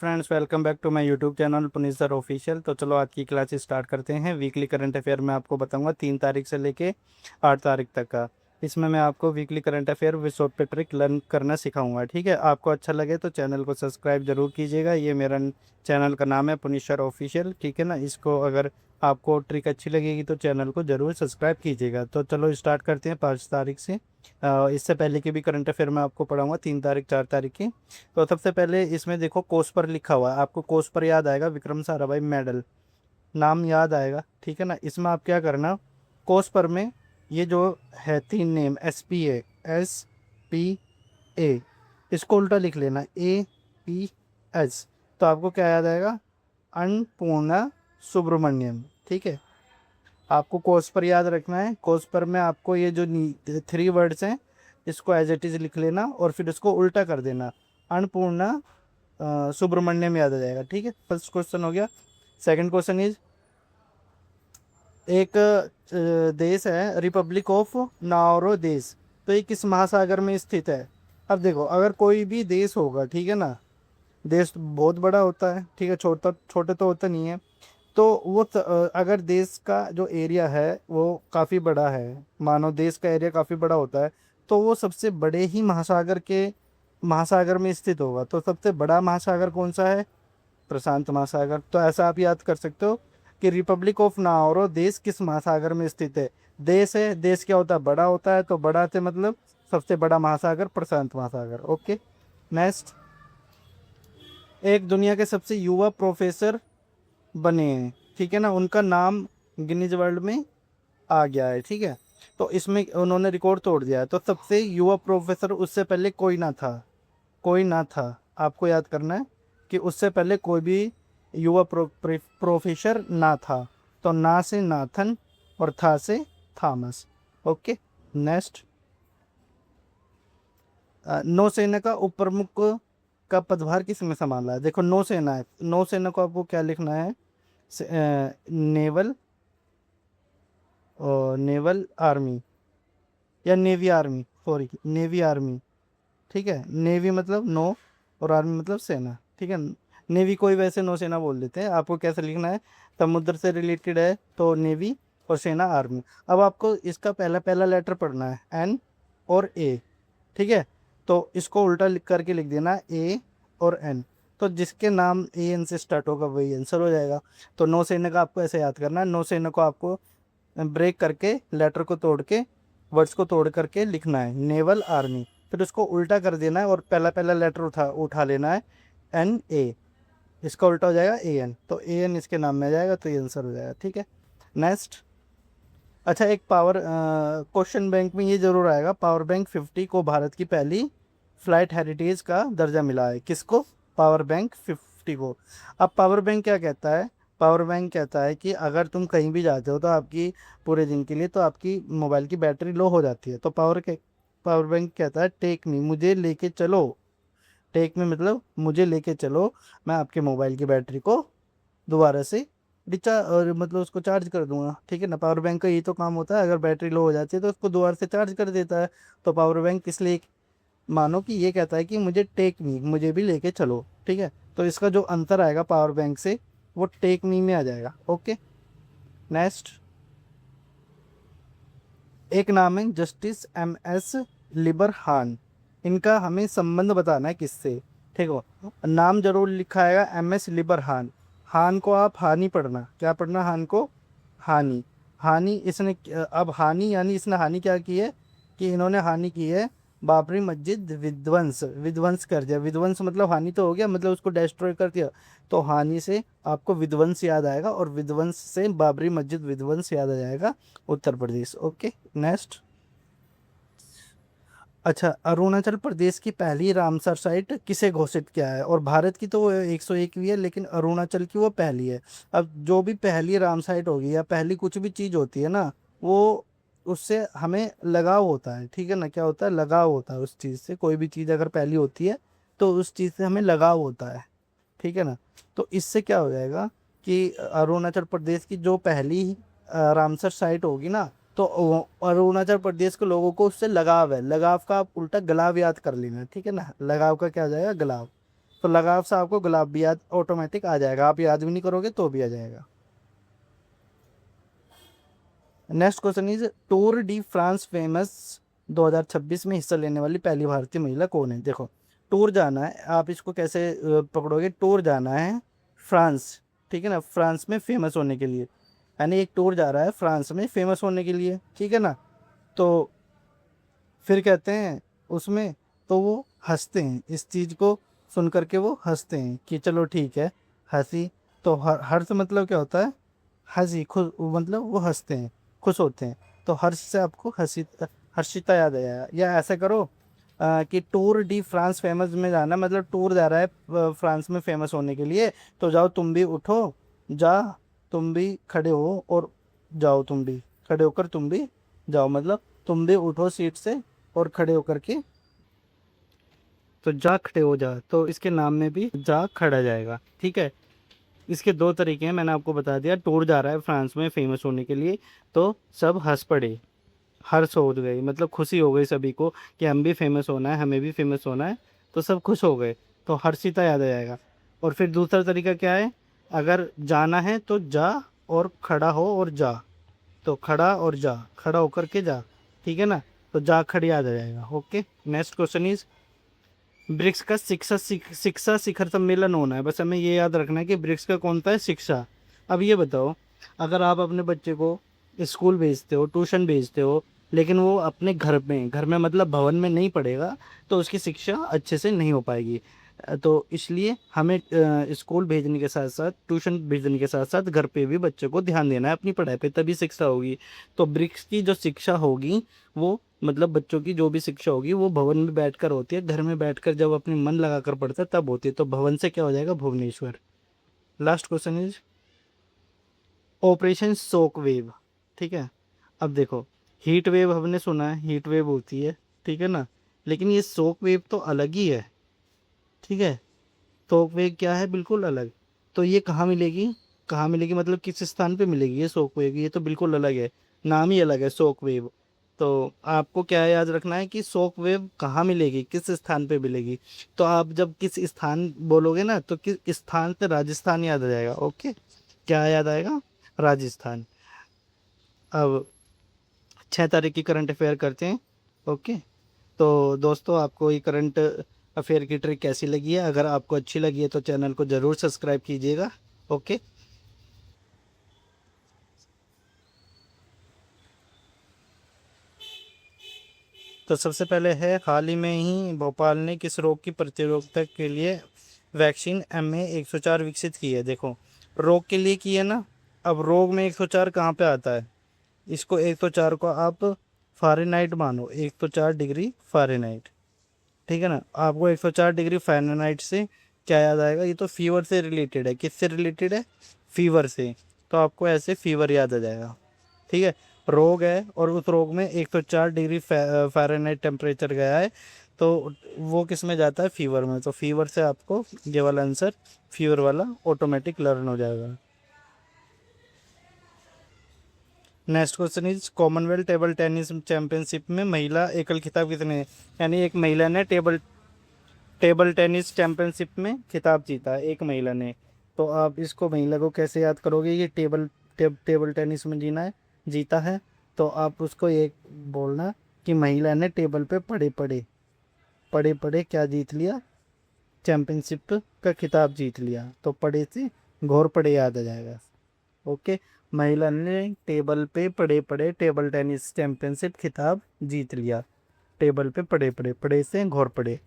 Friends, welcome back to my YouTube channel Puneet sir official. तो चलो आज की क्लास स्टार्ट करते हैं। वीकली करंट अफेयर मैं आपको बताऊंगा 3 तारीख से लेके 8 तारीख तक का। इसमें मैं आपको weekly current affair with short पे ट्रिक लर्न करना सिखाऊंगा। ठीक है, आपको अच्छा लगे तो चैनल को सब्सक्राइब जरूर कीजिएगा। ये मेरा चैनल का नाम है पुनीत सर ऑफिशियल। ठीक है ना, इसको अगर आपको ट्रिक अच्छी लगेगी तो चैनल को जरूर सब्सक्राइब कीजिएगा। तो चलो स्टार्ट करते हैं 5 तारीख से। इससे पहले की भी करंट अफेयर मैं आपको पढ़ाऊंगा 3 तारीख 4 तारीख की। तो सबसे पहले इसमें देखो, कोस पर लिखा हुआ है। आपको कोस पर याद आएगा, विक्रम साराभाई मेडल नाम याद आएगा। ठीक है ना, इसमें आप क्या करना, कोस पर में ये जो है 3 नेम SPA इसको उल्टा लिख लेना APS। तो आपको क्या याद आएगा, अन्नपूर्णा सुब्रमण्यम। ठीक है, आपको कोस पर याद रखना है। कोस पर में आपको ये जो 3 वर्ड्स हैं इसको एज इट इज लिख लेना और फिर इसको उल्टा कर देना, अन्नपूर्णा सुब्रमण्यम याद आ जाएगा। ठीक है, फर्स्ट क्वेश्चन हो गया। सेकंड क्वेश्चन इज, एक देश है रिपब्लिक ऑफ नाउरो देश, तो ये किस महासागर में स्थित है। अब देखो, अगर कोई भी देश होगा, ठीक है ना, देश बहुत बड़ा होता है, ठीक है, छोटा छोटे तो होता नहीं है। तो वो अगर देश का जो एरिया है वो काफ़ी बड़ा है, मानो देश का एरिया काफ़ी बड़ा होता है, तो वो सबसे बड़े ही महासागर में स्थित होगा। तो सबसे बड़ा महासागर कौन सा है, प्रशांत महासागर। तो ऐसा आप याद कर सकते हो कि रिपब्लिक ऑफ नाउरो देश किस महासागर में स्थित है। देश है, देश क्या होता है, बड़ा होता है, तो बड़ा से मतलब सबसे बड़ा महासागर प्रशांत महासागर। Okay, next. एक दुनिया के सबसे युवा प्रोफेसर बने हैं, ठीक है ना, उनका नाम गिनीज वर्ल्ड में आ गया है। ठीक है, तो इसमें उन्होंने रिकॉर्ड तोड़ दिया है। तो सबसे युवा प्रोफेसर, उससे पहले कोई ना था, कोई ना था। आपको याद करना है कि उससे पहले कोई भी युवा प्रोफेसर ना था। तो ना से नाथन और था से थॉमस। Okay, next. नौसेना का उप प्रमुख का पदभार किसने संभाला है। देखो, नौसेना है, नौसेना को आपको क्या लिखना है, नेवल और नेवल आर्मी या navy army, sorry navy army. ठीक है, नेवी मतलब नौ और आर्मी मतलब सेना। ठीक है, नेवी को ही वैसे नौसेना बोल देते हैं। आपको कैसे लिखना है, समुद्र से रिलेटेड है तो नेवी और सेना आर्मी। अब आपको इसका पहला पहला लेटर पढ़ना है, एन और ए। ठीक है, तो इसको उल्टा लिख करके लिख देना ए और एन। तो जिसके नाम एन से स्टार्ट होगा वही आंसर हो जाएगा। तो नौसेना का आपको ऐसे याद करना है, नौसेना को आपको ब्रेक करके लेटर को तोड़ के, वर्ड्स को तोड़ करके लिखना है नेवल आर्मी। फिर उसको उल्टा कर देना है और पहला पहला लेटर उठा उठा लेना है, NA। इसका उल्टा हो जाएगा AN, तो AN इसके नाम में आ जाएगा, तो ये आंसर हो जाएगा। ठीक है, नेक्स्ट। अच्छा, एक पावर क्वेश्चन बैंक में ये जरूर आएगा, पावर बैंक 50 को भारत की पहली फ्लाइट हेरिटेज का दर्जा मिला है। किसको, पावर बैंक 50 को। अब पावर बैंक क्या कहता है, पावर बैंक कहता है कि अगर तुम कहीं भी जाते हो तो आपकी पूरे दिन के लिए तो आपकी मोबाइल की बैटरी लो हो जाती है। तो पावर बैंक कहता है टेक मी, मुझे लेके चलो। टेक मी मतलब मुझे लेके चलो, मैं आपके मोबाइल की बैटरी को दोबारा से रिचार्ज और मतलब उसको चार्ज कर दूंगा। ठीक है ना, पावर बैंक का यही तो काम होता है, अगर बैटरी लो हो जाती है तो उसको दोबारा से चार्ज कर देता है। तो पावर बैंक इसलिए मानो कि ये कहता है कि मुझे टेक मी, मुझे भी लेके चलो। ठीक है, तो इसका जो अंतर आएगा पावर बैंक से, वो टेक मी में आ जाएगा। Okay, next. एक नाम है जस्टिस MS लिबरहान, इनका हमें संबंध बताना है किससे। ठीक हो, नाम जरूर लिखा आएगा MS लिबरहान। हान को आप हानि पढ़ना, क्या पढ़ना, हान को हानि। हानि इसने अब हानि यानी इसने हानि क्या की है, कि इन्होंने हानि की है बाबरी मस्जिद विध्वंस, विध्वंस कर दिया। विध्वंस मतलब हानि तो हो गया, मतलब उसको डिस्ट्रॉय कर दिया। तो हानि से आपको विध्वंस याद आएगा और विध्वंस से बाबरी मस्जिद विध्वंस याद आ जाएगा, उत्तर प्रदेश। Okay, next. अच्छा, अरुणाचल प्रदेश की पहली रामसर साइट किसे घोषित किया है। और भारत की तो वो 101वीं है, लेकिन अरुणाचल की वो पहली है। अब जो भी पहली राम साइट होगी या पहली कुछ भी चीज़ होती है ना, वो उससे हमें लगाव होता है। ठीक है ना, क्या होता है, लगाव होता है उस चीज़ से। कोई भी चीज़ अगर पहली होती है तो उस चीज़ से हमें लगाव होता है। ठीक है ना, तो इससे क्या हो जाएगा कि अरुणाचल प्रदेश की जो पहली रामसर साइट होगी ना, तो अरुणाचल प्रदेश के लोगों को उससे लगाव है। लगाव का आप उल्टा गलाव याद कर लेना। ठीक है ना, लगाव का क्या हो जाएगा, गलाव। तो लगाव से आपको गुलाब भी याद ऑटोमेटिक आ जाएगा, आप याद भी नहीं करोगे तो भी आ जाएगा। Next question is Tour de France famous 2026 में हिस्सा लेने वाली पहली भारतीय महिला कौन है। देखो टूर जाना है, आप इसको कैसे पकड़ोगे, टूर जाना है फ्रांस, ठीक है ना, फ्रांस में फेमस होने के लिए, यानी एक टूर जा रहा है फ्रांस में फेमस होने के लिए, ठीक है ना। तो फिर कहते हैं उसमें, तो वो हंसते हैं, इस चीज़ को सुन करके वो हंसते हैं कि चलो ठीक है, हंसी। तो हर्ष मतलब क्या होता है, हंसी, खुश, मतलब वो हंसते हैं, खुश होते हैं। तो हर्ष से आपको हंसी, हर्षिता याद आया। या ऐसे करो कि टूर डी फ्रांस फेमस में जाना, मतलब टूर जा रहा है फ्रांस में फेमस होने के लिए, तो जाओ तुम भी उठो, जा तुम भी खड़े हो और जाओ तुम भी खड़े होकर तुम भी जाओ, मतलब तुम भी उठो सीट से और खड़े होकर के, तो जा खड़े हो जा, तो इसके नाम में भी जा खड़ा जाएगा, ठीक है। इसके दो तरीके हैं, मैंने आपको बता दिया। टूर जा रहा है फ्रांस में फेमस होने के लिए, तो सब हंस पड़े, हर्ष हो गई, मतलब खुशी हो गई सभी को कि हम भी फेमस होना है, हमें भी फेमस होना है, तो सब खुश हो गए, तो हर्षिता याद आ जाएगा। और फिर दूसरा तरीका क्या है, अगर जाना है तो जा और खड़ा हो और जा, तो खड़ा और जा, खड़ा होकर के जा, ठीक है ना, तो जा खड़ी याद आ जाएगा। Okay, next question is BRICS का शिक्षा शिखर सम्मेलन होना है, बस हमें ये याद रखना है कि ब्रिक्स का कौन सा है, शिक्षा। अब ये बताओ, अगर आप अपने बच्चे को स्कूल भेजते हो, ट्यूशन भेजते हो, लेकिन वो अपने घर में मतलब भवन में नहीं पढ़ेगा, तो उसकी शिक्षा अच्छे से नहीं हो पाएगी। तो इसलिए हमें स्कूल भेजने के साथ साथ, ट्यूशन भेजने के साथ साथ घर पे भी बच्चों को ध्यान देना है अपनी पढ़ाई पे, तभी शिक्षा होगी। तो ब्रिक्स की जो शिक्षा होगी वो, मतलब बच्चों की जो भी शिक्षा होगी वो भवन में बैठकर होती है, घर में बैठकर जब अपने मन लगाकर पढ़ता है तब होती है। तो भवन से क्या हो जाएगा, Bhubaneswar. Last question is operation shock wave, ठीक है। अब देखो, हीट वेव हमने सुना है, हीट वेव होती है, ठीक है ना, लेकिन ये शॉक वेव तो अलग ही है, ठीक है। शॉक वेव क्या है, बिल्कुल अलग। तो ये कहाँ मिलेगी, कहाँ मिलेगी मतलब किस स्थान पे मिलेगी ये शॉक वेव, ये तो बिल्कुल अलग है, नाम ही अलग है शॉक वेव। तो आपको क्या याद रखना है कि शॉक वेव कहाँ मिलेगी, किस स्थान पे मिलेगी। तो आप जब किस स्थान बोलोगे ना, तो किस स्थान से राजस्थान याद आ जाएगा। ओके, क्या याद आएगा, राजस्थान। अब 6 तारीख की करंट अफेयर करते हैं। ओके, तो दोस्तों आपको ये करंट अफेयर की ट्रिक कैसी लगी है, अगर आपको अच्छी लगी है तो चैनल को ज़रूर सब्सक्राइब कीजिएगा। ओके, तो सबसे पहले है, हाल ही में ही भोपाल ने किस रोग की प्रतिरोधकता के लिए वैक्सीन MA104 विकसित की है। देखो रोग के लिए की है ना, अब रोग में 104 कहाँ पे आता है, इसको 104 को आप फ़ारेनहाइट मानो, 104 डिग्री फ़ारेनहाइट, ठीक है ना। आपको 104 डिग्री फ़ारेनहाइट से क्या याद आएगा, ये तो फीवर से रिलेटेड है, किससे रिलेटेड है, फीवर से। तो आपको ऐसे फीवर याद आ जाएगा, ठीक है। रोग है और उस रोग में 104 डिग्री फ़ारेनहाइट टेम्परेचर गया है, तो वो किस में जाता है, फीवर में। तो फीवर से आपको ये वाला आंसर, फीवर वाला ऑटोमेटिक लर्न हो जाएगा। Next question is Commonwealth table tennis championship में महिला एकल खिताब कितने, यानी एक महिला ने टेबल टेबल टेनिस चैंपियनशिप में खिताब जीता है, एक महिला ने। तो आप इसको महिला को कैसे याद करोगे, ये टेबल टेनिस में जीना है, जीता है। तो आप उसको एक बोलना कि महिला ने टेबल पे पड़े पड़े, पड़े पड़े क्या जीत लिया, चैंपियनशिप का खिताब जीत लिया। तो पड़े से घोर पड़े याद आ जाएगा। ओके, महिला ने टेबल पे पड़े पड़े टेबल टेनिस चैंपियनशिप खिताब जीत लिया, टेबल पे पड़े पड़े, पड़े से घोर पड़े।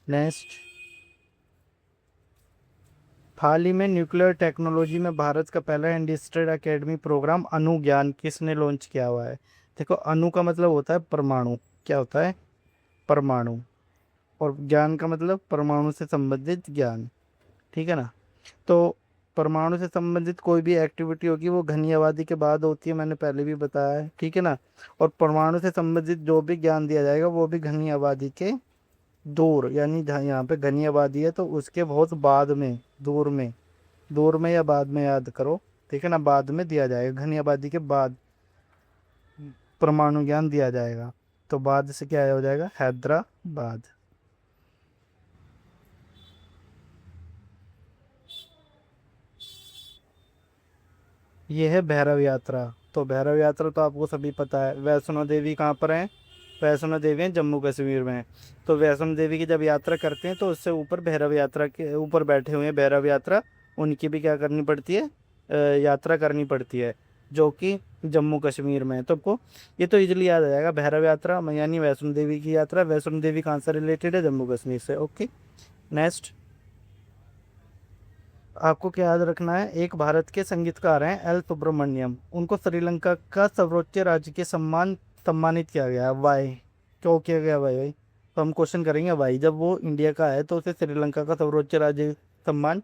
नेक्स्ट, हाल ही में न्यूक्लियर टेक्नोलॉजी में भारत का पहला इंडस्ट्रियल एकेडमी प्रोग्राम अणु ज्ञान किसने लॉन्च किया हुआ है। देखो अणु का मतलब होता है परमाणु, क्या होता है, परमाणु। और ज्ञान का मतलब परमाणु से संबंधित ज्ञान, ठीक है ना। तो परमाणु से संबंधित कोई भी एक्टिविटी होगी वो घनी आबादी के बाद होती है, मैंने पहले भी बताया है, ठीक है ना। और परमाणु से संबंधित जो भी ज्ञान दिया जाएगा वो भी घनी आबादी के दूर, यानी जहाँ यहाँ पे घनी आबादी है तो उसके बहुत बाद में, दूर में, दूर में या बाद में याद करो, ठीक है ना, बाद में दिया जाएगा, घनी आबादी के बाद परमाणु ज्ञान दिया जाएगा। तो बाद से क्या हो जाएगा, हैदराबाद। ये है भैरव यात्रा। तो भैरव यात्रा तो आपको सभी पता है। वैष्णो देवी कहाँ पर है? वैष्णो देवी है जम्मू कश्मीर में। तो वैष्णो देवी की जब यात्रा करते हैं तो उससे ऊपर भैरव यात्रा के ऊपर बैठे हुए हैं भैरव यात्रा, उनकी भी क्या करनी पड़ती है, यात्रा करनी पड़ती है, जो कि जम्मू कश्मीर में है। तो आपको ये तो इजीली याद आ जाएगा, भैरव यात्रा यानी वैष्णो देवी की यात्रा। वैष्णो देवी कहाँ से रिलेटेड है? जम्मू कश्मीर से। Okay, next. आपको क्या याद रखना है, एक भारत के संगीतकार हैं एल सुब्रमण्यम, उनको श्रीलंका का सर्वोच्च राजकीय सम्मान सम्मानित किया गया। वाई? क्यों किया गया भाई? तो हम क्वेश्चन करेंगे भाई, जब वो इंडिया का है तो उसे श्रीलंका का सर्वोच्च राज्य सम्मान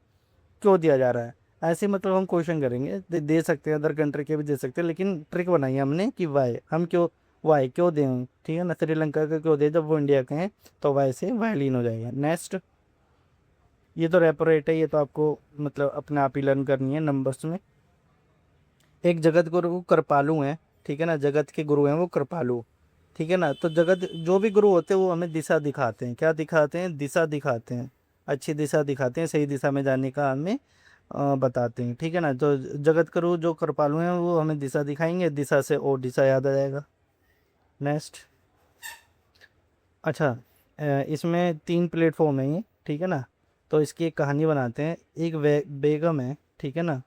क्यों दिया जा रहा है? ऐसे मतलब हम क्वेश्चन करेंगे, दे सकते हैं, अदर कंट्री के भी दे सकते हैं, लेकिन ट्रिक बनाई है हमने कि वाई हम क्यों, वाई क्यों दें, ठीक है ना, श्रीलंका का क्यों दे, जब वो इंडिया के हैं तो वाई से वायलिन हो जाएगा। नेक्स्ट। ये तो रेपो रेट है, ये तो आपको मतलब अपने आप ही लर्न करनी है नंबर्स में। एक जगत गुरु कृपालु हैं, ठीक है ना, जगत के गुरु हैं वो कृपालु, ठीक है ना। तो जगत जो भी गुरु होते हैं वो हमें दिशा दिखाते हैं। क्या दिखाते हैं? दिशा दिखाते हैं, अच्छी दिशा दिखाते हैं, सही दिशा में जाने का हमें बताते हैं, ठीक है ना। तो जगत गुरु जो कृपालु हैं वो हमें दिशा दिखाएंगे, दिशा से और दिशा याद आ जाएगा। नेक्स्ट। अच्छा, इसमें 3 प्लेटफॉर्म है ये, ठीक है ना। तो इसकी एक कहानी बनाते हैं। एक बेगम है, ठीक है ना,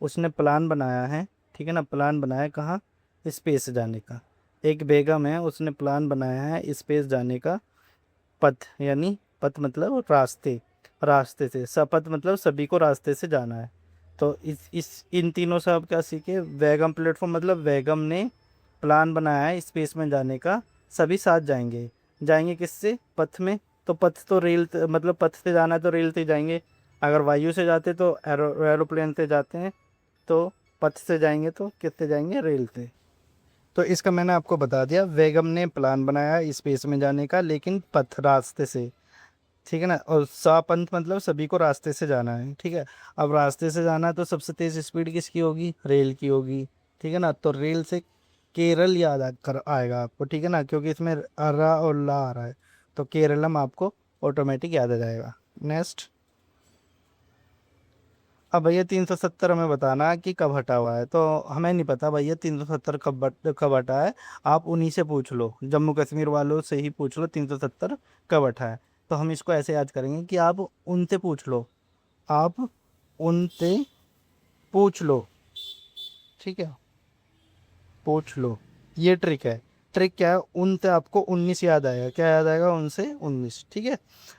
उसने प्लान बनाया है, ठीक है ना, प्लान बनाया कहाँ? स्पेस जाने का। एक बेगम है, उसने प्लान बनाया है स्पेस जाने का। पथ यानी पथ मतलब रास्ते, रास्ते से, सपथ मतलब सभी को रास्ते से जाना है। तो इस इन तीनों से आप क्या सीखे? वेगम प्लेटफॉर्म मतलब वेगम ने प्लान बनाया है स्पेस में जाने का, सभी साथ जाएंगे। जाएंगे किससे? पथ में। तो पथ तो रेल मतलब पथ से जाना है तो रेल से जाएंगे। अगर वायु से जाते तो एरोप्लेन से जाते हैं। तो पथ से जाएंगे तो किससे जाएंगे? रेल से। तो इसका मैंने आपको बता दिया, वेगम ने प्लान बनाया स्पेस में जाने का, लेकिन पथ रास्ते से, ठीक है ना। और सापंथ मतलब सभी को रास्ते से जाना है, ठीक है। अब रास्ते से जाना है तो सबसे तेज स्पीड किसकी होगी? रेल की होगी, ठीक है ना। तो रेल से केरल याद कर आएगा आपको, ठीक है ना, क्योंकि इसमें रा और ला आ रहा है। तो केरलम आपको ऑटोमेटिक याद आ जाएगा। नेक्स्ट। अब भैया 370 हमें बताना है कि कब हटा हुआ है। तो हमें नहीं पता भैया 370 कब हटा है। आप उन्हीं से पूछ लो, जम्मू कश्मीर वालों से ही पूछ लो 370 कब हटा है। तो हम इसको ऐसे याद करेंगे कि आप उनसे पूछ लो, आप उनसे पूछ लो, ठीक है, पूछ लो। ये ट्रिक है। ट्रिक क्या है? उनसे आपको 19 याद आएगा। क्या याद आएगा? उनसे 19, ठीक है।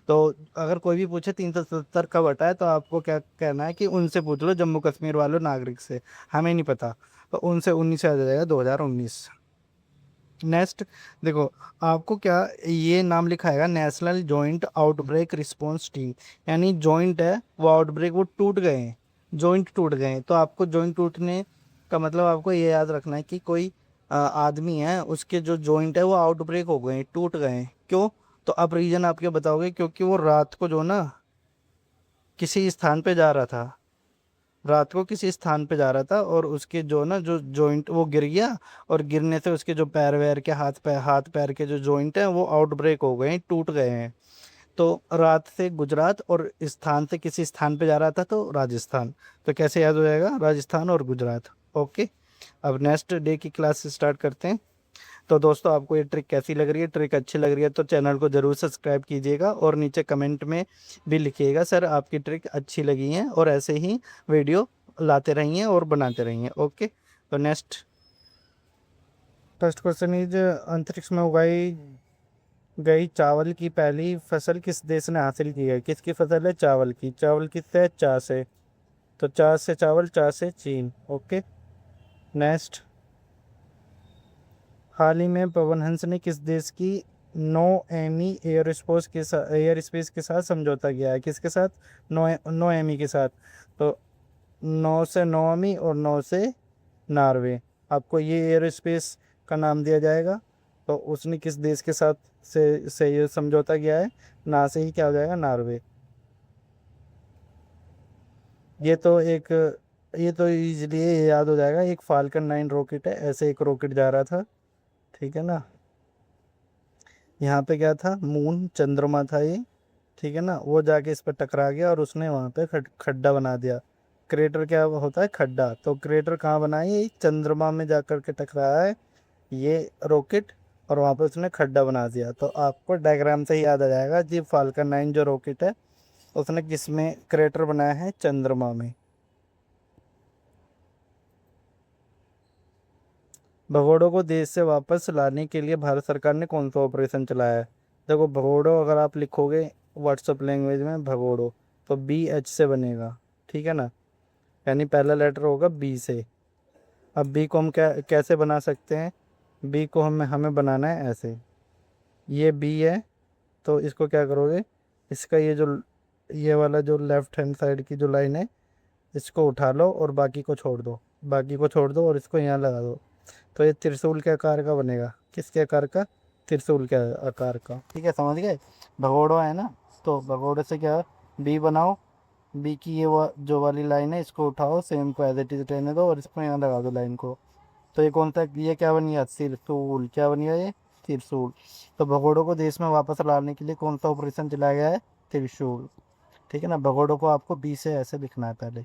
तो अगर कोई भी पूछे 370 कब हटा है तो आपको क्या कहना है कि उनसे पूछ लो, जम्मू कश्मीर वालों नागरिक से। हमें नहीं पता, तो उनसे 19 याद आ जाएगा, 2019। नेक्स्ट। देखो, आपको क्या ये नाम लिखाएगा, national joint outbreak response team, यानी जॉइंट है वो आउटब्रेक वो टूट गए हैं, जॉइंट टूट गए हैं। तो आपको जॉइंट टूटने का मतलब आपको ये याद रखना है कि कोई आदमी है, उसके जो जॉइंट है वो आउटब्रेक हो गए हैं, टूट गए हैं। क्यों? तो आप रीजन आपके बताओगे, क्योंकि वो रात को जो ना किसी स्थान पे जा रहा था, रात को किसी स्थान पे जा रहा था, और उसके जो ना जो जॉइंट वो गिर गया, और गिरने से उसके जो पैर वैर के हाथ पैर के जो जॉइंट हैं वो आउटब्रेक हो गए हैं, टूट गए हैं। तो रात से गुजरात और स्थान से किसी स्थान पे जा रहा था तो राजस्थान। तो कैसे याद हो जाएगा? राजस्थान और गुजरात। ओके। अब नेक्स्ट डे की क्लास स्टार्ट करते हैं। तो दोस्तों, आपको ये ट्रिक कैसी लग रही है? ट्रिक अच्छी लग रही है तो चैनल को ज़रूर सब्सक्राइब कीजिएगा, और नीचे कमेंट में भी लिखिएगा सर आपकी ट्रिक अच्छी लगी है, और ऐसे ही वीडियो लाते रहिए और बनाते रहिए। ओके। तो नेक्स्ट, फर्स्ट क्वेश्चन इज, अंतरिक्ष में उगाई गई चावल की पहली फसल किस देश ने हासिल की है? किसकी फसल है? चावल की। चावल किससे है? चा से। तो चा से चावल, चा से चीन। ओके। नेक्स्ट। हाल ही में पवन हंस ने किस देश की नो एमी एयर स्पेस के साथ समझौता किया है? किसके साथ? नो एमी के साथ। तो नो से नोमी और नो से नॉर्वे, आपको ये एयर स्पेस का नाम दिया जाएगा। तो उसने किस देश के साथ से ये समझौता किया है? ना से ही क्या हो जाएगा? नॉर्वे। ये तो एक ये तो इजीली याद हो जाएगा, एक फाल्कन 9 रॉकेट है, ऐसे एक रॉकेट जा रहा था, ठीक है ना। यहाँ पे क्या था? मून, चंद्रमा था ये, ठीक है ना। वो जाके इस पर टकरा गया और उसने वहाँ पे खड्डा बना दिया, क्रेटर क्या होता है? खड्डा। तो क्रेटर कहाँ बना है? ये चंद्रमा में जाकर के टकराया है ये रॉकेट, और वहाँ पे उसने खड्डा बना दिया। तो आपको डायग्राम से ही याद आ जाएगा जी, फाल्कन 9 जो रॉकेट है उसने किस में क्रेटर बनाया है? चंद्रमा में। भगोड़ों को देश से वापस लाने के लिए भारत सरकार ने कौन सा ऑपरेशन चलाया है? देखो, भगोड़ो अगर आप लिखोगे व्हाट्सएप लैंग्वेज में भगोड़ो, तो BH से बनेगा, ठीक है ना, यानी पहला लेटर होगा बी से। अब बी को हम क्या कैसे बना सकते हैं? बी को हमें हमें बनाना है ऐसे, ये बी है, तो इसको क्या करोगे, इसका ये वाला जो लेफ्ट हैंड साइड की जो लाइन है इसको उठा लो और बाकी को छोड़ दो, बाकी को छोड़ दो और इसको यहाँ लगा दो। तो ये त्रिशूल के आकार का बनेगा। किसके आकार का? त्रिशूल के आकार का। ठीक है, समझ गए? भगोड़ा है ना, तो भगोड़े से क्या, बी बनाओ, बी की ये जो वाली लाइन है इसको उठाओ, सेम को एज इट इज रहने दो और इसको यहाँ लगा दो लाइन को। तो ये कौन सा, ये क्या बन गया? त्रिशूल। क्या बन गया ये? त्रिशूल। तो भगोड़ों को देश में वापस लाने के लिए कौन सा ऑपरेशन चलाया गया है? त्रिशूल। ठीक है ना, भगोड़ों को आपको बी से ऐसे लिखना है पहले।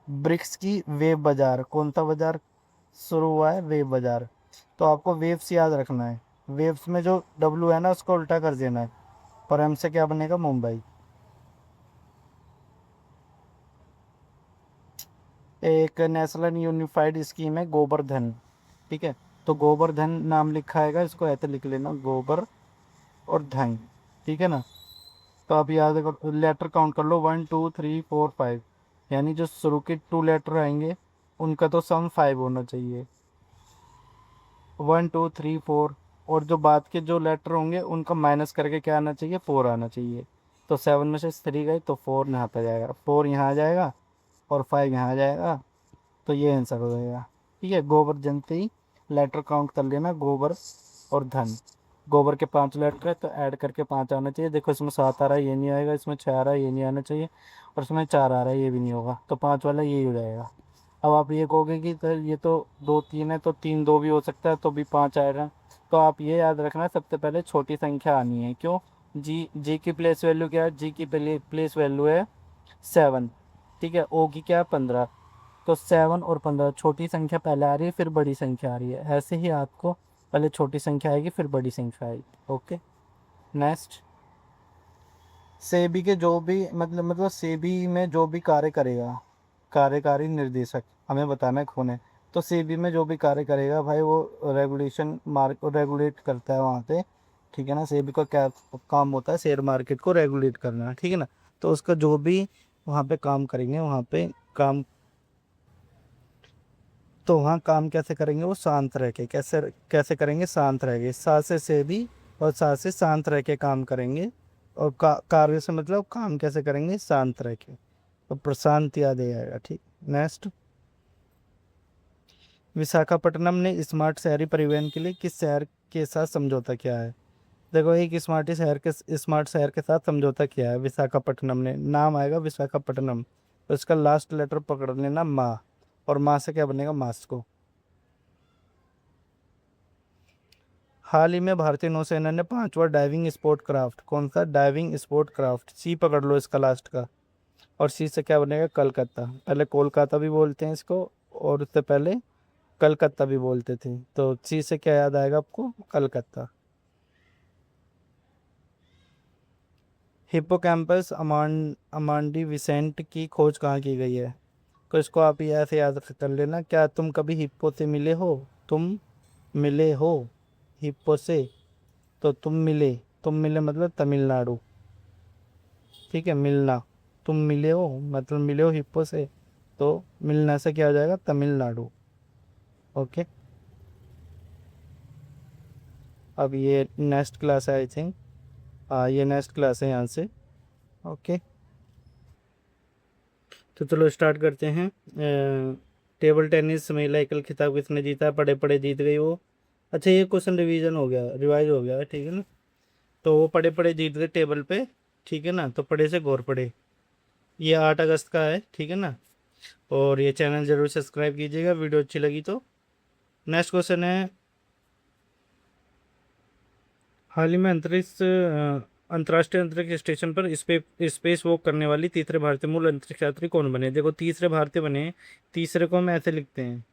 ब्रिक्स की वेब बाजार, कौन सा बाजार शुरू हुआ है? वेब बाजार। तो आपको वेव्स याद रखना है, वेव्स में जो डब्लू है ना उसको उल्टा कर देना है, और एम से क्या बनेगा? मुंबई। एक नेशनल यूनिफाइड स्कीम है गोवर्धन, ठीक है, तो गोवर्धन नाम लिखा है, इसको ऐसे लिख लेना, गोबर और धन, ठीक है ना। तो आप याद कर, लेटर काउंट कर लो, 1 2 3 4 5, यानी जो शुरू के 2 लेटर आएंगे उनका तो सम 5 होना चाहिए, 1 2 3 4, और जो बाद के जो लेटर होंगे उनका माइनस करके क्या आना चाहिए? 4 आना चाहिए। तो 7 में से 3 गए तो 4 यहाँ पे जाएगा, 4 यहाँ आ जाएगा और 5 यहाँ आ जाएगा, तो ये आंसर हो जाएगा। ठीक है, गोबर जन से ही लेटर काउंट कर लेना, गोबर और धन। गोबर के 5 लेटर है तो ऐड करके 5 आना चाहिए। देखो इसमें 7 आ रहा है, ये नहीं आएगा, इसमें 6 आ रहा है, ये नहीं आना चाहिए, और इसमें 4 आ रहा है, ये भी नहीं होगा, तो 5 वाला यही हो जाएगा। अब आप ये कहोगे कि सर ये तो 2 3 है, तो 3 2 भी हो सकता है, तो भी 5 आएगा। तो आप ये याद रखना, सबसे पहले छोटी संख्या आनी है। क्यों? जी की प्लेस वैल्यू क्या है? जी की प्लेस वैल्यू है 7, ठीक है, ओ की क्या है? 15। तो 7 और 15, छोटी संख्या पहले आ रही है फिर बड़ी संख्या आ रही है, ऐसे ही आपको पहले छोटी संख्या आएगी फिर बड़ी संख्या आएगी। Okay, next. सेबी के जो भी मतलब सेबी में जो भी कार्य करेगा, कार्यकारी निर्देशक, हमें बताना है कौन है। तो सेबी में जो भी कार्य करेगा भाई, वो रेगुलेशन रेगुलेट करता है वहाँ पे, ठीक है ना। सेबी का क्या काम होता है? शेयर मार्केट को रेगुलेट करना, ठीक है ना। तो उसका जो भी वहाँ पे काम करेंगे, वहाँ पे काम, तो वहाँ काम कैसे करेंगे? वो शांत रह के। कैसे कैसे करेंगे? शांत रह के, सा से भी और सा से शांत रह के काम करेंगे। और कार्य से मतलब काम कैसे करेंगे? शांत रह के, तो प्रशांत याद आ जाएगा। ठीक, नेक्स्ट। विशाखापट्टनम ने स्मार्ट शहरी परिवहन के लिए किस शहर के साथ समझौता किया है? देखो, एक स्मार्ट शहर के साथ समझौता किया है विशाखापट्टनम ने। नाम आएगा विशाखापट्टनम, तो इसका लास्ट लेटर पकड़ लेना, माँ, और माँ से क्या बनेगा? मास्को। हाल ही में भारतीय नौसेना ने 5वां डाइविंग स्पोर्ट क्राफ्ट, कौन सा डाइविंग स्पोर्ट क्राफ्ट? सी पकड़ लो इसका लास्ट का, और सी से क्या बनेगा? कलकत्ता। पहले कोलकाता भी बोलते हैं इसको, और उससे पहले कलकत्ता भी बोलते थे। तो सी से क्या याद आएगा आपको? कलकत्ता। हिप्पोकैम्पस अमांडी विसेंट की खोज कहाँ की गई है? तो इसको आप ये ऐसे याद कर लेना, क्या तुम कभी हिप्पो से मिले हो? तुम मिले हो हिप्पो से? तो तुम मिले मतलब तमिलनाडु, ठीक है, मिलना। तुम मिले हो मतलब मिले हो हिप्पो से, तो मिलना से क्या हो जाएगा? तमिलनाडु। ओके, अब ये नेक्स्ट क्लास है आई थिंक। हाँ, ये नेक्स्ट क्लास है यहाँ से। ओके, तो चलो स्टार्ट करते हैं। टेबल टेनिस महिला एकल खिताब किसने जीता? पड़े पड़े जीत गई वो। अच्छा, ये क्वेश्चन रिवीजन हो गया, रिवाइज हो गया है, ठीक है ना। तो वो पड़े पड़े जीत गए टेबल पे, ठीक है ना। तो पड़े से गौर पड़े, ये 8 अगस्त का है, ठीक है ना। और ये चैनल जरूर सब्सक्राइब कीजिएगा वीडियो अच्छी लगी तो। नेक्स्ट क्वेश्चन है, हाल ही में अंतर्राष्ट्रीय अंतरिक्ष स्टेशन पर स्पेस वॉक करने वाली तीसरे भारतीय मूल अंतरिक्ष यात्री कौन बने? देखो तीसरे भारतीय बने, तीसरे को हम ऐसे लिखते हैं।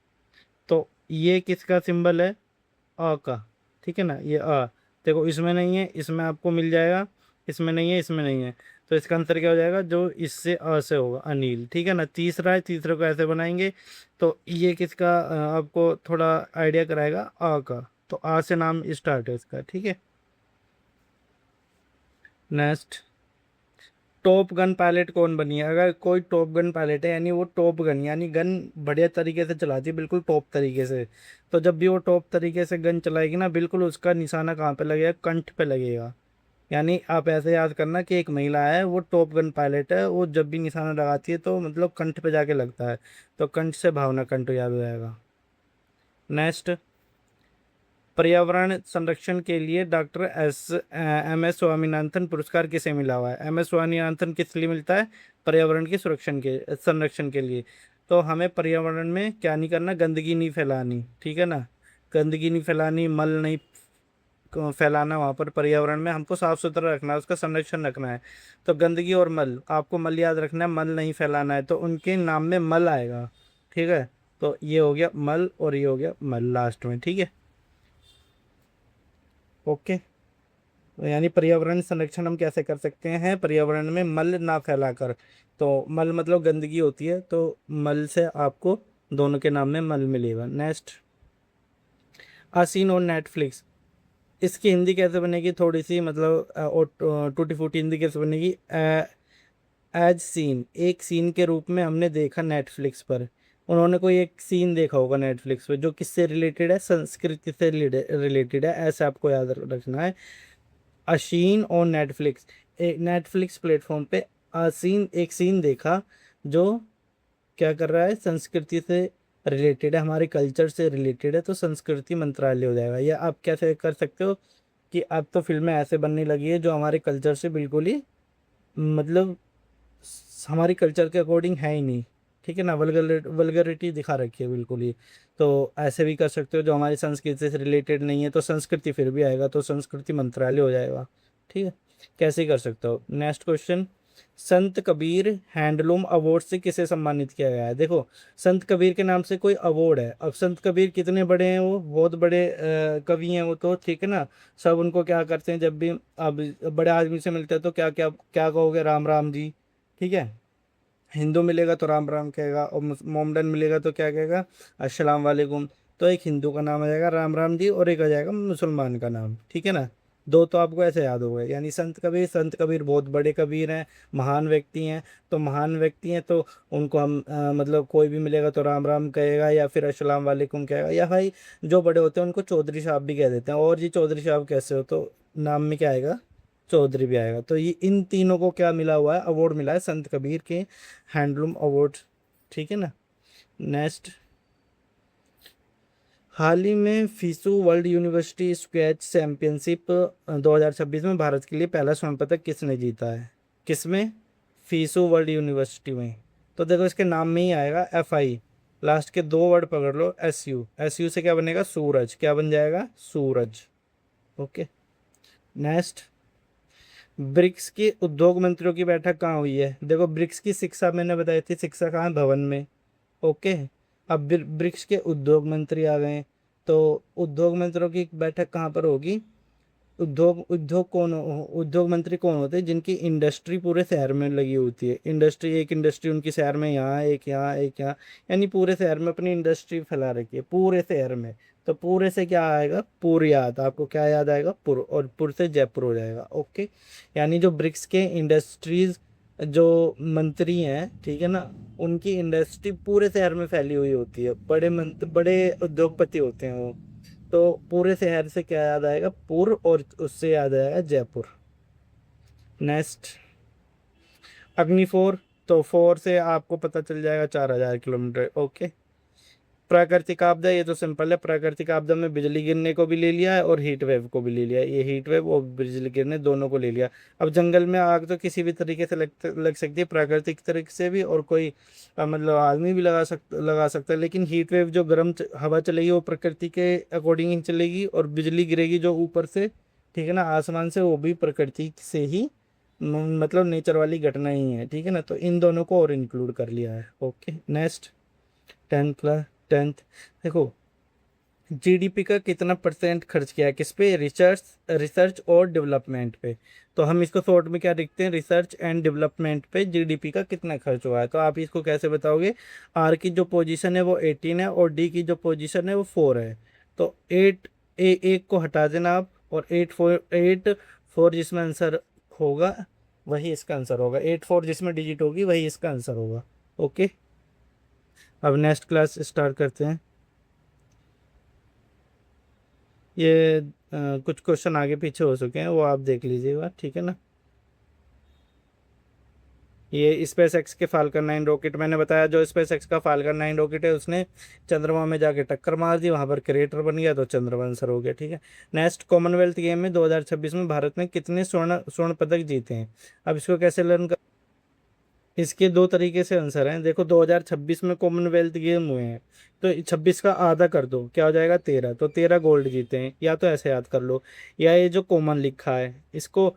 तो ये किसका सिंबल है? अ का, ठीक है ना, ये अ। देखो इसमें नहीं है, इसमें आपको मिल जाएगा, इसमें नहीं है, इसमें नहीं है। तो इसका आंसर क्या हो जाएगा? जो इससे अ से होगा, अनिल, ठीक है ना। तीसरा है, तीसरे को ऐसे बनाएंगे। तो ये किसका आपको थोड़ा आइडिया कराएगा, अ का। तो आ से नाम स्टार्ट है इसका, ठीक है। नेक्स्ट, टॉप गन पायलट कौन बनी है? अगर कोई टॉप गन पायलट है, यानी वो टॉप गन, यानी गन बढ़िया तरीके से चलाती है, बिल्कुल टॉप तरीके से। तो जब भी वो टॉप तरीके से गन चलाएगी ना, बिल्कुल उसका निशाना कहाँ पे लगेगा? कंठ पे लगेगा। यानी आप ऐसे याद करना कि एक महिला है, वो टॉप गन पायलट है, वो जब भी निशाना लगाती है तो मतलब कंठ पे जाके लगता है। तो कंठ से भावना कंठ याद हो जाएगा। नेक्स्ट, पर्यावरण संरक्षण के लिए डॉक्टर एम एस स्वामीनाथन पुरस्कार किसे मिला हुआ है? एम एस स्वामीनाथन किस लिए मिलता है? पर्यावरण के सुरक्षण के संरक्षण के लिए। तो हमें पर्यावरण में क्या नहीं करना? गंदगी नहीं फैलानी, ठीक है ना। गंदगी नहीं फैलानी, मल नहीं फैलाना वहाँ पर पर्यावरण में। हमको साफ सुथरा रखना है, उसका संरक्षण रखना है। तो गंदगी और मल, आपको मल याद रखना है, मल नहीं फैलाना है। तो उनके नाम में मल आएगा, ठीक है। तो ये हो गया मल और ये हो गया मल लास्ट में, ठीक है। ओके। यानी पर्यावरण संरक्षण हम कैसे कर सकते हैं? पर्यावरण में मल ना फैलाकर। तो मल मतलब गंदगी होती है, तो मल से आपको दोनों के नाम में मल मिलेगा। नेक्स्ट, आसीन और नेटफ्लिक्स, इसकी हिंदी कैसे बनेगी? थोड़ी सी मतलब और टूटी फूटी हिंदी कैसे बनेगी? एज सीन, एक सीन के रूप में हमने देखा नेटफ्लिक्स पर। उन्होंने कोई एक सीन देखा होगा नेटफ्लिक्स पे, जो किससे रिलेटेड है? संस्कृति से रिलेटेड है, ऐसा आपको याद रखना है। अशीन और नेटफ्लिक्स, एक नेटफ्लिक्स प्लेटफॉर्म पे असीन एक सीन देखा, जो क्या कर रहा है? संस्कृति से रिलेटेड है, हमारे कल्चर से रिलेटेड है। तो संस्कृति मंत्रालय हो जाएगा। या आप कैसे कर सकते हो कि अब तो फिल्में ऐसे बनने लगी है जो हमारे कल्चर से बिल्कुल ही मतलब हमारी कल्चर के अकॉर्डिंग है ही नहीं, ठीक है ना। वल्गरिटी दिखा रखी है बिल्कुल ही। तो ऐसे भी कर सकते हो, जो हमारी संस्कृति से रिलेटेड नहीं है, तो संस्कृति फिर भी आएगा, तो संस्कृति मंत्रालय हो जाएगा, ठीक है। कैसे ही कर सकते हो। नेक्स्ट क्वेश्चन, संत कबीर हैंडलूम अवार्ड से किसे सम्मानित किया गया है? देखो संत कबीर के नाम से कोई अवार्ड है। अब संत कबीर कितने बड़े हैं? वो बहुत बड़े कवि हैं वो तो, ठीक है ना। सब उनको क्या करते हैं, जब भी अब बड़े आदमी से मिलते हैं तो क्या क्या क्या कहोगे? राम राम जी, ठीक है। हिंदू मिलेगा तो राम राम कहेगा, और मोमडन मिलेगा तो क्या कहेगा? अस्सलाम वालेकुम। तो एक हिंदू का नाम आ जाएगा राम राम जी, और एक आ जाएगा मुसलमान का नाम, ठीक है ना। दो तो आपको ऐसे याद हो गए। यानी संत कबीर बहुत बड़े कबीर हैं, महान व्यक्ति हैं। तो महान व्यक्ति हैं तो उनको हम मतलब कोई भी मिलेगा तो राम राम कहेगा, या फिर अस्सलाम वालेकुम कहेगा, या भाई जो बड़े होते हैं उनको चौधरी साहब भी कह देते हैं। और जी चौधरी साहब कैसे हो? तो नाम में क्या आएगा? चौधरी भी आएगा। तो ये इन तीनों को क्या मिला हुआ है? अवार्ड मिला है संत कबीर के हैंडलूम अवार्ड, ठीक है ना। नेक्स्ट, हाल ही में FISU world university squash championship 2026 में भारत के लिए पहला स्वर्ण पदक किसने जीता है? किसमें? फीसू वर्ल्ड यूनिवर्सिटी में। तो देखो इसके नाम में ही आएगा FI, लास्ट के दो वर्ड पकड़ लो, SU से क्या बनेगा? सूरज, क्या बन जाएगा? सूरज। ओके। नेक्स्ट, ब्रिक्स के उद्योग मंत्रियों की बैठक कहाँ हुई है? देखो ब्रिक्स की शिक्षा मैंने बताई थी, शिक्षा कहाँ? भवन में। ओके। अब ब्रिक्स के उद्योग मंत्री आ गए, तो उद्योग मंत्रियों की बैठक कहाँ पर होगी? उद्योग मंत्री कौन होते हैं? जिनकी इंडस्ट्री पूरे शहर में लगी होती है। इंडस्ट्री, एक इंडस्ट्री उनकी शहर में, यहाँ एक, यहाँ एक, यहाँ, यानी पूरे शहर में अपनी इंडस्ट्री फैला रखी है पूरे शहर में। तो पूरे से क्या आएगा? पुर याद। आपको क्या याद आएगा? पुर, और पुर से जयपुर हो जाएगा। ओके। यानी जो ब्रिक्स के इंडस्ट्रीज जो मंत्री हैं, ठीक है ना, उनकी इंडस्ट्री पूरे शहर में फैली हुई होती है। बड़े उद्योगपति होते हैं वो। तो पूरे शहर से क्या याद आएगा? पुर, और उससे याद आएगा जयपुर। नेक्स्ट, अग्नि 4, तो 4 से आपको पता चल जाएगा 4000 किलोमीटर। ओके। प्राकृतिक आपदा, ये तो सिंपल है। प्राकृतिक आपदा में बिजली गिरने को भी ले लिया है और हीट वेव को भी ले लिया है। ये हीट वेव और बिजली गिरने दोनों को ले लिया। अब जंगल में आग तो किसी भी तरीके से लग सकती है, प्राकृतिक तरीके से भी, और कोई मतलब आदमी भी लगा सकता है। लेकिन हीट वेव जो गर्म हवा चलेगी वो प्रकृति के अकॉर्डिंग ही चलेगी, और बिजली गिरेगी जो ऊपर से ठीक है ना, आसमान से वो भी प्रकृति से ही मतलब नेचर वाली घटना ही है, ठीक है ना, तो इन दोनों को और इंक्लूड कर लिया है। ओके नेक्स्ट, 10th देखो, जीडीपी का कितना परसेंट खर्च किया है किस पे, रिसर्च रिसर्च और डेवलपमेंट पे। तो हम इसको शॉर्ट में क्या लिखते हैं, रिसर्च एंड डेवलपमेंट पे जीडीपी का कितना खर्च हुआ है। तो आप इसको कैसे बताओगे, आर की जो पोजीशन है वो 18 है और डी की जो पोजीशन है वो 4 है। तो 8 एक को हटा देना आप, और 8 4 जिसमें आंसर होगा वही इसका आंसर होगा, 8 4 जिसमें डिजिट होगी वही इसका आंसर होगा। ओके, अब नेक्स्ट क्लास स्टार्ट करते हैं। ये कुछ क्वेश्चन आगे पीछे हो चुके हैं, वो आप देख लीजिएगा, ठीक है ना। ये स्पेस एक्स के फाल्कन 9 रॉकेट, मैंने बताया जो स्पेस एक्स का फाल्कन 9 रॉकेट है उसने चंद्रमा में जाके टक्कर मार दी, वहां पर क्रेटर बन गया तो चंद्रमा आंसर हो गया, ठीक है। नेक्स्ट, कॉमनवेल्थ गेम में 2026 में भारत ने कितने स्वर्ण स्वर्ण पदक जीते हैं। अब इसको कैसे लर्न कर, इसके दो तरीके से आंसर हैं। देखो 2026 में कॉमनवेल्थ गेम हुए हैं, तो 26 का आधा कर दो, क्या हो जाएगा 13, तो 13 गोल्ड जीते हैं, या तो ऐसे याद कर लो, या ये जो कॉमन लिखा है इसको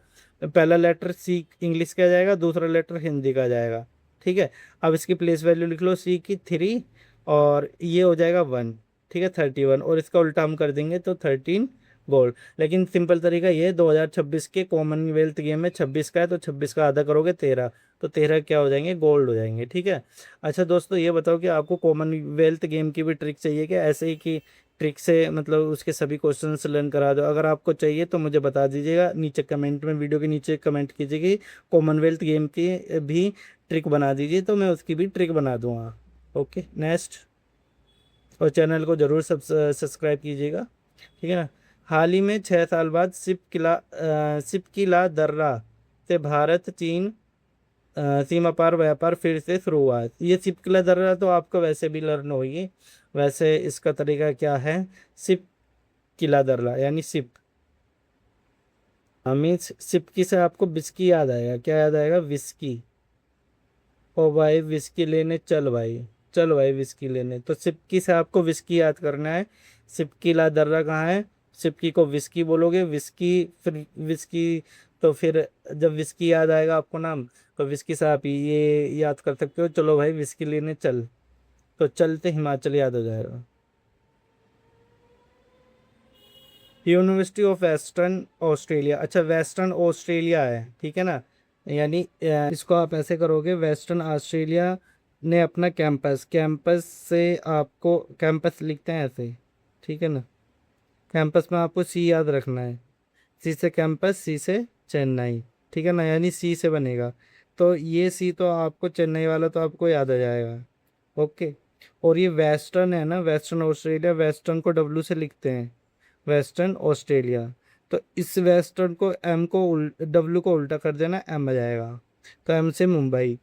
पहला लेटर सी इंग्लिश का जाएगा, दूसरा लेटर हिंदी का जाएगा, ठीक है। अब इसकी प्लेस वैल्यू लिख लो, सी की 3 और ये हो जाएगा 1, ठीक है 31, और इसका उल्टा हम कर देंगे तो 13 गोल्ड। लेकिन सिंपल तरीका ये, 2026 के कॉमनवेल्थ गेम में 26 का है तो 26 का आधा करोगे 13, तो 13 क्या हो जाएंगे, गोल्ड हो जाएंगे, ठीक है। अच्छा दोस्तों, ये बताओ कि आपको कॉमनवेल्थ गेम की भी ट्रिक चाहिए क्या, ऐसे ही कि ट्रिक से मतलब उसके सभी क्वेश्चंस लर्न करा दो। अगर आपको चाहिए तो मुझे बता दीजिएगा नीचे कमेंट में, वीडियो के नीचे कमेंट कीजिए कि कॉमनवेल्थ गेम की भी ट्रिक बना दीजिए, तो मैं उसकी भी ट्रिक बना दूंगा। ओके नेक्स्ट, और चैनल को ज़रूर सब्सक्राइब कीजिएगा, ठीक है ना। हाल ही में 6 साल बाद सिप की ला दर्रा से भारत चीन सीमा पार व्यापार फिर से शुरू हुआ है। ये सिप की ला दर्रा तो आपको वैसे भी लर्न होगी, वैसे इसका तरीका क्या है, सिप की ला दर्रा यानी सिप, हमें सिपकी से आपको विस्की याद आएगा, क्या याद आएगा, विस्की। ओ भाई विस्की लेने चल भाई, चल भाई विस्की लेने, तो सिपकी से आपको विस्की याद करना है। सिपकी ला दर्रा कहाँ है, सिपकी को विस्की बोलोगे, विस्की फिर विस्की, तो फिर जब विस्की याद आएगा आपको नाम, तो विस्की से आप ये याद कर सकते हो, चलो भाई विस्की लेने चल, तो चलते हिमाचल याद हो जाएगा। यूनिवर्सिटी ऑफ वेस्टर्न ऑस्ट्रेलिया, अच्छा वेस्टर्न ऑस्ट्रेलिया है, ठीक है ना, यानी इसको आप ऐसे करोगे, वेस्टर्न ऑस्ट्रेलिया ने अपना कैंपस, कैंपस से आपको कैंपस लिखते हैं ऐसे, ठीक है ना। कैंपस में आपको सी याद रखना है, सी से कैंपस, सी से चेन्नई, ठीक है ना, यानी सी से बनेगा, तो ये सी तो आपको चेन्नई वाला तो आपको याद आ जाएगा। ओके, और ये वेस्टर्न है ना, वेस्टर्न ऑस्ट्रेलिया, वेस्टर्न को डब्ल्यू से लिखते हैं, वेस्टर्न ऑस्ट्रेलिया, तो इस वेस्टर्न को एम को डब्ल्यू को उल्टा कर देना, एम आ जाएगा, तो एम से मुंबई।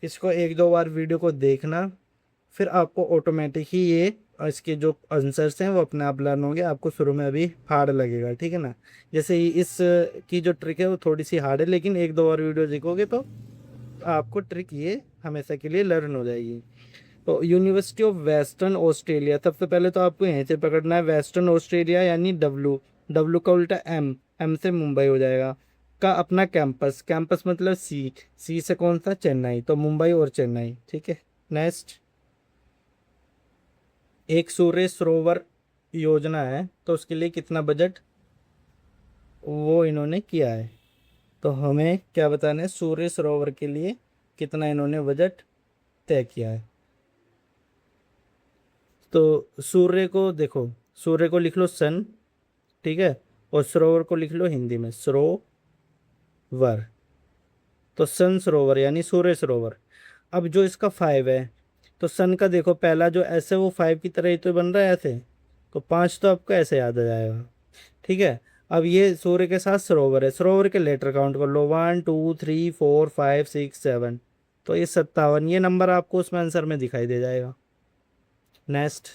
इसको एक दो बार वीडियो को देखना, फिर आपको ऑटोमेटिक ही ये इसके जो आंसर्स हैं वो अपने आप लर्न होंगे। आपको शुरू में अभी हार्ड लगेगा, ठीक है ना, जैसे ही इस की जो ट्रिक है वो थोड़ी सी हार्ड है, लेकिन एक दो और वीडियो देखोगे तो आपको ट्रिक ये हमेशा के लिए लर्न हो जाएगी। तो यूनिवर्सिटी ऑफ वेस्टर्न ऑस्ट्रेलिया, सबसे पहले तो आपको यहीं से पकड़ना है, वेस्टर्न ऑस्ट्रेलिया यानी डब्लू, डब्लू का उल्टा एम, एम से मुंबई हो जाएगा, का अपना कैंपस, कैंपस मतलब सी, सी से कौन सा, चेन्नई, तो मुंबई और चेन्नई, ठीक है। नेक्स्ट, एक सूर्य सरोवर योजना है तो उसके लिए कितना बजट वो इन्होंने किया है, तो हमें क्या बताना है, सूर्य सरोवर के लिए कितना इन्होंने बजट तय किया है। तो सूर्य को देखो, सूर्य को लिख लो सन, ठीक है, और सरोवर को लिख लो हिंदी में सरोवर, तो सन सरोवर यानी सूर्य सरोवर। अब जो इसका 5 है, तो सन का देखो पहला जो ऐसे वो 5 की तरह ही तो बन रहा है ऐसे, तो 5 तो आपको ऐसे याद आ जाएगा, ठीक है। अब ये सूर्य के साथ सरोवर है, सरोवर के लेटर काउंट कर लो, 1 2 3 4 5 6 7, तो ये 57, ये नंबर आपको उसमें आंसर में दिखाई दे जाएगा। नेक्स्ट,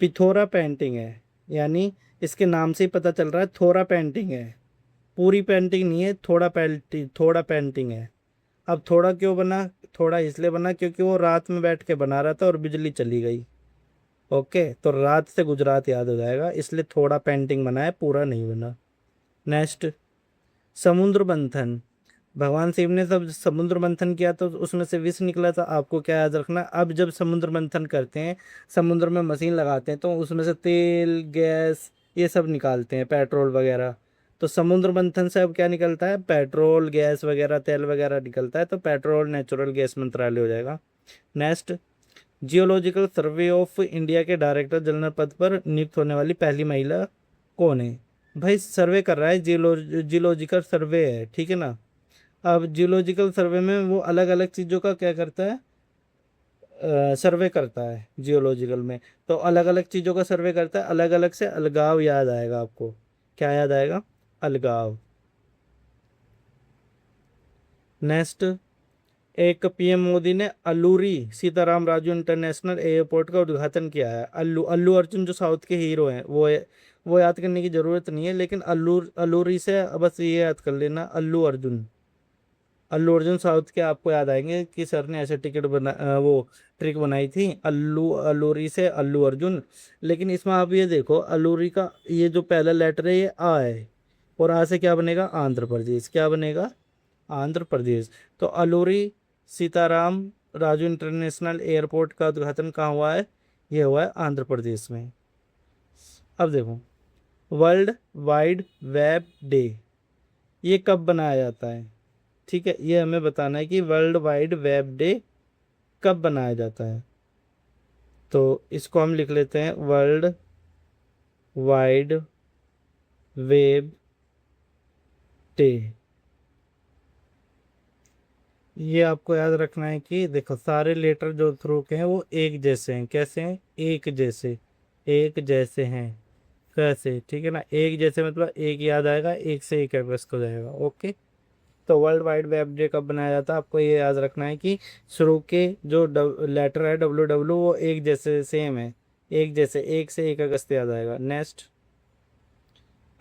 पिथोरा पेंटिंग है, यानी इसके नाम से ही पता चल रहा है थोड़ा पेंटिंग है, पूरी पेंटिंग नहीं है, थोड़ा पेंटिंग है। अब थोड़ा क्यों बना, थोड़ा इसलिए बना क्योंकि वो रात में बैठ के बना रहा था और बिजली चली गई। ओके, तो रात से गुजरात याद हो जाएगा, इसलिए थोड़ा पेंटिंग बना है, पूरा नहीं बना। नेक्स्ट, समुद्र मंथन। भगवान शिव ने जब समुद्र मंथन किया तो उसमें से विष निकला था, आपको क्या याद रखना, अब जब समुद्र मंथन करते हैं, समुद्र में मशीन लगाते हैं, तो उसमें से तेल गैस ये सब निकालते हैं, पेट्रोल वगैरह। तो समुद्र मंथन से अब क्या निकलता है, पेट्रोल गैस वगैरह तेल वगैरह निकलता है, तो पेट्रोल नेचुरल गैस मंत्रालय हो जाएगा। Next, geological survey of India के डायरेक्टर जनरल पद पर नियुक्त होने वाली पहली महिला कौन है। भाई सर्वे कर रहा है, जियोलॉजिकल सर्वे है, ठीक है ना। अब जियोलॉजिकल सर्वे में वो अलग अलग चीज़ों का क्या करता है, सर्वे करता है जियोलॉजिकल में। तो अलग अलग चीज़ों का सर्वे करता है, अलग अलग से अलगाव याद आएगा आपको। क्या याद आएगा, अलगाव। नेक्स्ट, एक पीएम मोदी ने अल्लूरी सीताराम राजू इंटरनेशनल एयरपोर्ट का उद्घाटन किया है। अल्लू अल्लू अर्जुन जो साउथ के हीरो हैं वो याद करने की जरूरत नहीं है, लेकिन अल्लूरी से बस ये याद कर लेना, अल्लू अर्जुन साउथ के आपको याद आएंगे कि सर ने ऐसे वो ट्रिक बनाई थी, अल्लूरी से अल्लू अर्जुन। लेकिन इसमें आप ये देखो, अल्लूरी का ये जो पहला लेटर है ये आ है, और आ से क्या बनेगा, आंध्र प्रदेश, क्या बनेगा, आंध्र प्रदेश। तो अल्लूरी सीताराम राजू इंटरनेशनल एयरपोर्ट का उद्घाटन कहाँ हुआ है, ये हुआ है आंध्र प्रदेश में। अब देखो, वर्ल्ड वाइड वेब डे ये कब बनाया जाता है, ठीक है, ये हमें बताना है कि वर्ल्ड वाइड वेब डे कब बनाया जाता है। तो इसको हम लिख लेते हैं, वर्ल्ड वाइड वेब डे। ये आपको याद रखना है कि देखो सारे लेटर जो थ्रू के हैं वो एक जैसे हैं, कैसे हैं, एक जैसे, एक जैसे हैं, कैसे, ठीक है ना, एक जैसे मतलब एक याद आएगा, एक से एक अगस्त हो जाएगा। ओके, तो वर्ल्ड वाइड वेब डे कब बनाया जाता है, आपको ये याद रखना है कि शुरू के जो लेटर है डब्ल्यू डब्ल्यू वो एक जैसे सेम है, एक जैसे, एक से एक अगस्त याद आएगा। नेक्स्ट,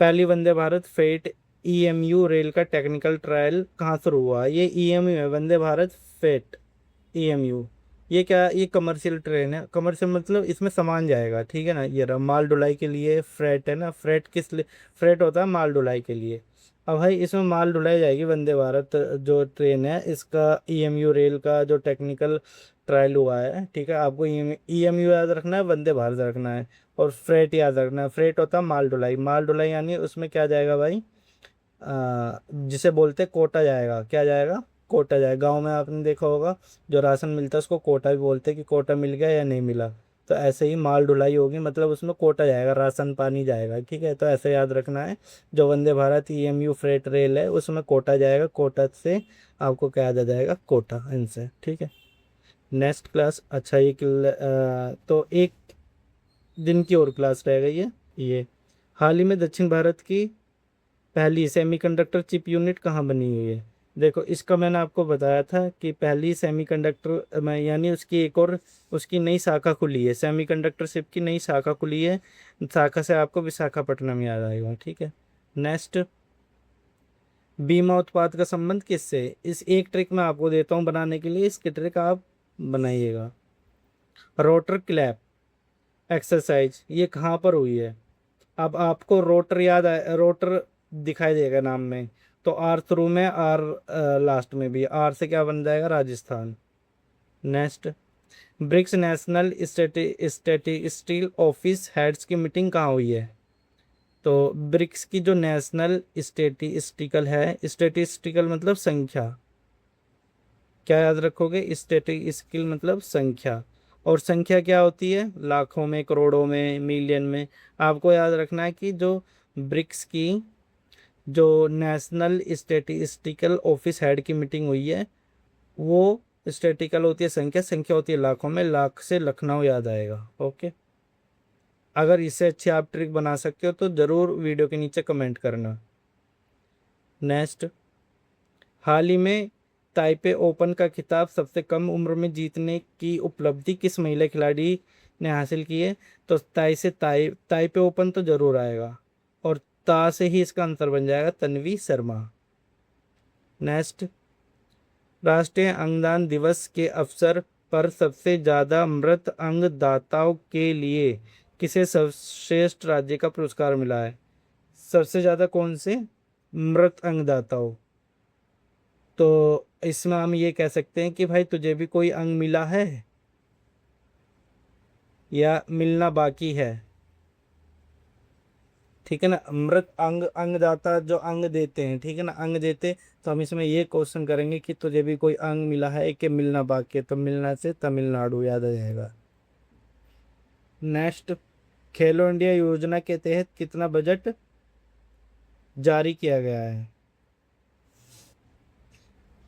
पहली Vande Bharat fate EMU rail का टेक्निकल ट्रायल कहाँ शुरू हुआ, ये ईएमयू है, वंदे भारत फेट ईएमयू। ये क्या, ये कमर्शियल ट्रेन है, कमर्शियल मतलब इसमें सामान जाएगा, ठीक है ना, ये रहा माल ढुलाई के लिए, फ्रेट है ना, फ्रेट किस लिए, फ्रेट होता है माल ढुलाई के लिए। अब भाई इसमें माल ढुलाई जाएगी, वंदे भारत जो ट्रेन है इसका ईएमयू रेल का जो टेक्निकल ट्रायल हुआ है, ठीक है, आपको ईएमयू याद रखना है, वंदे भारत रखना है, और फ्रेट याद रखना है। फ्रेट होता है माल ढुलाई, माल ढुलाई यानी उसमें क्या जाएगा भाई, जिसे बोलते हैं कोटा जाएगा, क्या जाएगा, कोटा जाएगा। गांव में आपने देखा होगा जो राशन मिलता है उसको कोटा भी बोलते हैं कि कोटा मिल गया या नहीं मिला। तो ऐसे ही माल ढुलाई होगी, मतलब उसमें कोटा जाएगा, राशन पानी जाएगा, ठीक है, तो ऐसे याद रखना है। जो Vande Bharat EMU freight rail है उसमें कोटा जाएगा, कोटा से आपको क्या याद आ जाएगा, कोटा, इनसे, ठीक है। नेक्स्ट क्लास, अच्छा तो एक दिन की और क्लास रह गई है ये। हाल ही में दक्षिण भारत की पहली सेमीकंडक्टर चिप यूनिट कहाँ बनी हुई है। देखो इसका मैंने आपको बताया था कि पहली सेमीकंडक्टर में यानी उसकी एक और उसकी नई शाखा खुली है, सेमीकंडक्टर शिप की नई शाखा खुली है, शाखा से आपको विशाखापट्टनम याद आएगा, ठीक है। नेक्स्ट, बीमा उत्पाद का संबंध किससे है? इस एक ट्रिक मैं आपको देता हूँ बनाने के लिए, इसकी ट्रिक आप बनाइएगा। रोटर क्लैप एक्सरसाइज ये कहाँ पर हुई है, अब आपको रोटर याद आए, रोटर दिखाई देगा नाम में, तो आर शुरू में, आर लास्ट में भी, आर से क्या बन जाएगा, Rajasthan. Next, BRICS national statistical office heads की मीटिंग कहाँ हुई है। तो ब्रिक्स की जो नेशनल स्टेटिस्टिकल है, स्टेटिस्टिकल मतलब संख्या, क्या याद रखोगे, स्टेटिस्टिकल मतलब संख्या, और संख्या क्या होती है, लाखों में, करोड़ों में, मिलियन में। आपको याद रखना है कि जो ब्रिक्स की जो नेशनल स्टेटिस्टिकल ऑफिस हेड की मीटिंग हुई है वो स्टेटिकल होती है संख्या, संख्या होती है लाखों में, लाख से लखनऊ याद आएगा। ओके, अगर इससे अच्छी आप ट्रिक बना सकते हो तो ज़रूर वीडियो के नीचे कमेंट करना। नेक्स्ट, हाल ही में ताइपे ओपन का खिताब सबसे कम उम्र में जीतने की उपलब्धि किस महिला खिलाड़ी ने हासिल की है। तो ताइपे ओपन तो जरूर आएगा, और ता से ही इसका आंसर बन जाएगा, तन्वी शर्मा। नेक्स्ट, राष्ट्रीय अंगदान दिवस के अवसर पर सबसे ज्यादा मृत अंग दाताओं के लिए किसे सर्वश्रेष्ठ राज्य का पुरस्कार मिला है? सबसे ज्यादा कौन से मृत अंग दाताओं? तो इसमें हम ये कह सकते हैं कि भाई तुझे भी कोई अंग मिला है या मिलना बाकी है। ठीक है ना, मृत अंग, अंगदाता जो अंग देते हैं, ठीक है ना, अंग देते। तो हम इसमें ये क्वेश्चन करेंगे कि तुझे भी कोई अंग मिला है कि मिलना बाकी है, तो मिलना से तमिलनाडु याद आ जाएगा। नेक्स्ट, खेलो इंडिया योजना के तहत कितना बजट जारी किया गया है?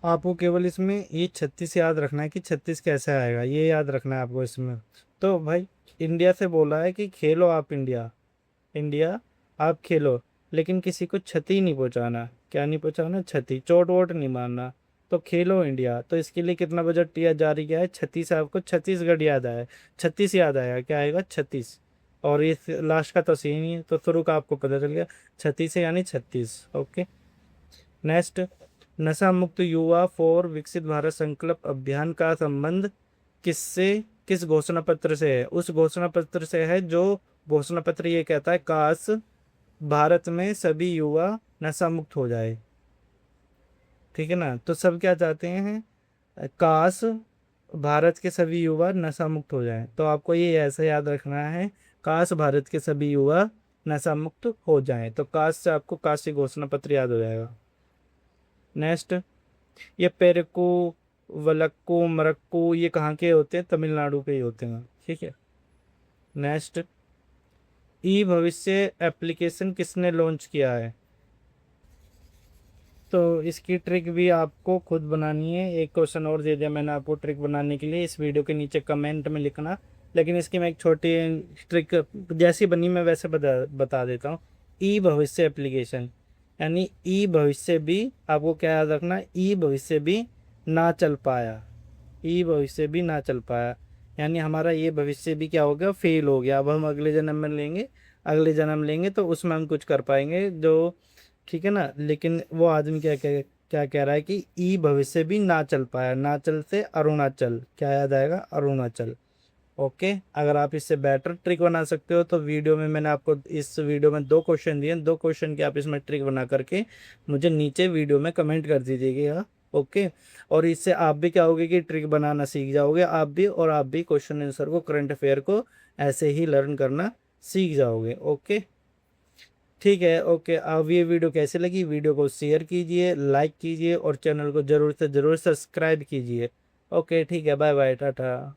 आपको केवल इसमें ये 36 याद रखना है कि 36 कैसे आएगा, ये याद रखना है आपको इसमें। तो भाई इंडिया से बोला है कि खेलो आप इंडिया, इंडिया आप खेलो, लेकिन किसी को क्षति नहीं पहुंचाना। क्या नहीं पहुंचाना? क्षति, चोट वोट नहीं मारना। तो खेलो इंडिया, तो इसके लिए कितना बजट दिया जारी किया है? 36। आपको छत्तीसगढ़ याद आया, 36 याद आया, क्या आएगा? 36। और ये लास्ट का तो सही नहीं है, तो शुरू का आपको पता चल गया, 36 है यानी 36। ओके। नेक्स्ट, नशा मुक्त युवा फॉर विकसित भारत संकल्प अभियान का संबंध किससे, किस घोषणा पत्र से है? उस घोषणा पत्र से है जो घोषणा पत्र ये कहता है काश भारत में सभी युवा नशा मुक्त हो जाए। ठीक है ना, तो सब क्या चाहते हैं? काश भारत के सभी युवा नशा मुक्त हो जाएं। तो आपको ये ऐसे याद रखना है, काश भारत के सभी युवा नशा मुक्त हो जाएं। तो काश से आपको काशी घोषणा पत्र याद हो जाएगा। नेक्स्ट, ये पेरकू, वलक्कू, मरक्कू ये कहाँ के होते हैं? तमिलनाडु के ही होते हैं। ठीक है। नेक्स्ट, ई भविष्य एप्लीकेशन किसने लॉन्च किया है? तो इसकी ट्रिक भी आपको खुद बनानी है। एक क्वेश्चन और दे दिया मैंने आपको ट्रिक बनाने के लिए, इस वीडियो के नीचे कमेंट में लिखना। लेकिन इसकी मैं एक छोटी ट्रिक जैसी बनी मैं वैसे बता देता हूँ। ई भविष्य एप्लीकेशन यानी ई भविष्य भी, आपको क्या याद रखना? ई भविष्य भी ना चल पाया, ई भविष्य भी ना चल पाया, यानी हमारा ये भविष्य भी क्या हो गया? फेल हो गया। अब हम अगले जन्म में लेंगे, अगले जन्म लेंगे तो उसमें हम कुछ कर पाएंगे जो, ठीक है ना। लेकिन वो आदमी क्या कह रहा है कि ई भविष्य भी ना चल पाया, नाचल से अरुणाचल, क्या याद आएगा? अरुणाचल। ओके। अगर आप इससे बेटर ट्रिक बना सकते हो तो वीडियो में मैंने आपको इस वीडियो में 2 क्वेश्चन दिए, 2 क्वेश्चन के आप इसमें ट्रिक बना करके मुझे नीचे वीडियो में कमेंट कर दीजिएगा। ओके। और इससे आप भी क्या होगे कि ट्रिक बनाना सीख जाओगे आप भी, और आप भी क्वेश्चन आंसर को, करंट अफेयर को ऐसे ही लर्न करना सीख जाओगे। ओके, ठीक है। ओके, अब ये वीडियो कैसे लगी? वीडियो को शेयर कीजिए, लाइक कीजिए और चैनल को ज़रूर से ज़रूर सब्सक्राइब कीजिए। ओके, ठीक है, बाय बाय, टाटा।